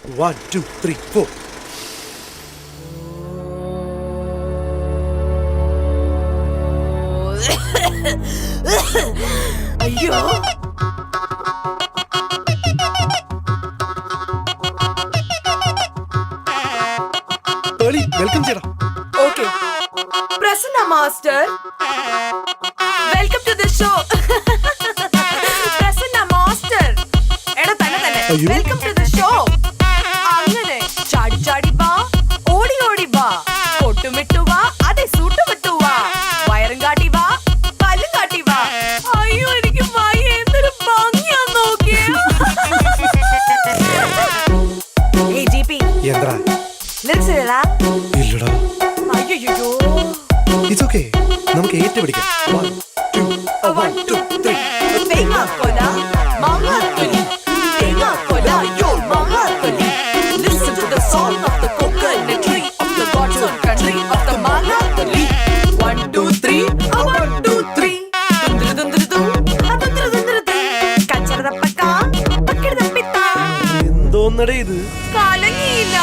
1, 2, 3, 4. അയ്യോ വെൽക്കം ചെയ്യടാ. Okay Prasanna master welcome to the show. Prasanna master എടാ തന്നെ അയ്യോ. Welcome to the show. അങ്ങനെ ചാടി ചാടി വാ, ഓടി ഓടി വാ, കൊട്ടുമിട്ടു വാ, അതെ സൂട്ടുമിട്ടു വാ, വയറും കാട്ടി വാ, പല്ലും കാട്ടി വാ. അയ്യോ എനിക്ക് വയ്യ, എന്തൊരു ഭംഗിയാ നോക്കിയേ. ഏയ് ജിപി എന്താ ലിറിക്സ് ഇല്ലടാ. ഇല്ലടാ. അയ്യോ ഇറ്റ്സ് ഓക്കേ, നമുക്ക് ഏറ്റുപിടിക്കാം. 1, 2, 1, 2, 3. തേങ്ങാക്കൊല, മാങ്ങാത്തൊലി, തേങ്ങാക്കൊല, യോ മാങ്ങാത്തൊലി. Listen to the song of the coconut tree, of the God's own country, of the മാങ്ങാത്തൊലി. 1, 2, 3, 1, 2, 3. ദുംദുരു, അതുദുരു, ദുംദുരു. കച്ചറതപ്പക്ക, പക്കിടതപ്പിത്ത. എന്തോന്നടേ ഇത്? കലങ്ങിയില്ല.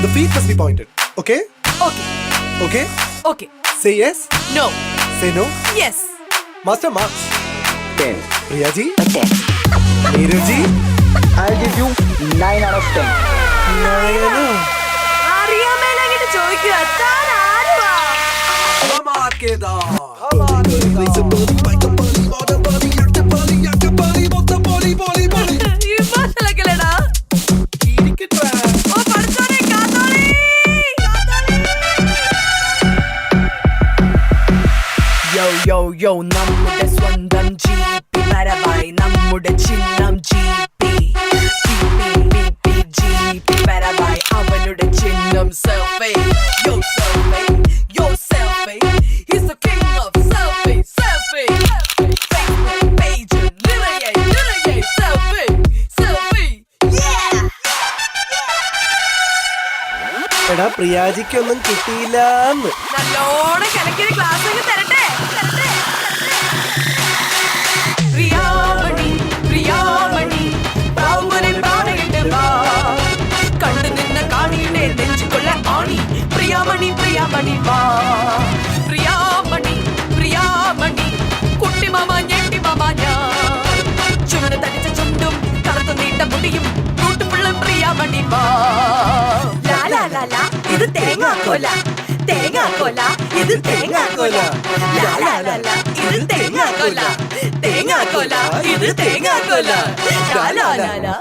The feet must be pointed. Okay? Okay, Okay? okay. Say yes. No. Say no. Yes. Master marks. 10. Priya ji. 10. Neeraj ji. I'll give you 9 out of 10. Nayana. അറിയാമേലങ്ങിട്ട് ചോദിക്കുക താൻ ആരുവാ? ഇമ്മലക്കലടാ. ഓ പഠിച്ചോനെ കാത്തോളി. യോ യോ യോ നമ്മുടെ സ്വന്തം ജീപ്പി വരവായി, നമ്മുടെ ചിഹ്നം ജീപ്പി. ജീപ്പി ജീപ്പി വരവായി, അവനുടെ ചിഹ്നം സെൽഫി. യോ സെൽഫി, യോ selfie. He's the king of selfie, selfie. Facebook page നിറയെ നിറയെ selfie, selfie. Yeah. എടാ പ്രിയാജിക്കൊന്നും കിട്ടിയില്ലാന്ന്. നല്ലോണം കലക്കിയ ക്ലാസ് ഒക്കെ തരട്ടെ. പ്രിയാമണി പ്രിയാമണി പാവുമനെ പാടയിട്ട് വാ, കണ്ടു നിന്ന കാണിയുടെ നെഞ്ചുകൊള്ള ആണി. പ്രിയാമണി പ്രിയാമണി വാ, പ്രിയാമണി പ്രിയാമണി കുട്ടി മാമ ഞെട്ടി മാമ ഞാൻ. ചുണ്ട് തടിച്ച ചുണ്ടും കറുത്തു നീണ്ട മുടിയും കൂട്ടുമുള്ള പ്രിയാമണി വാ. ലാ ലാ ലാ ലാ ഇത് തേങ്ങാക്കൊല, തേങ്ങാക്കൊല ഇത് തേങ്ങാക്കൊല. ലാ ലാ ലാ ലാ ഇത് തേങ്ങാക്കൊല, തേങ്ങാക്കൊല ഇത് തേങ്ങാക്കൊല. ലാ ലാ ലാ ലാ.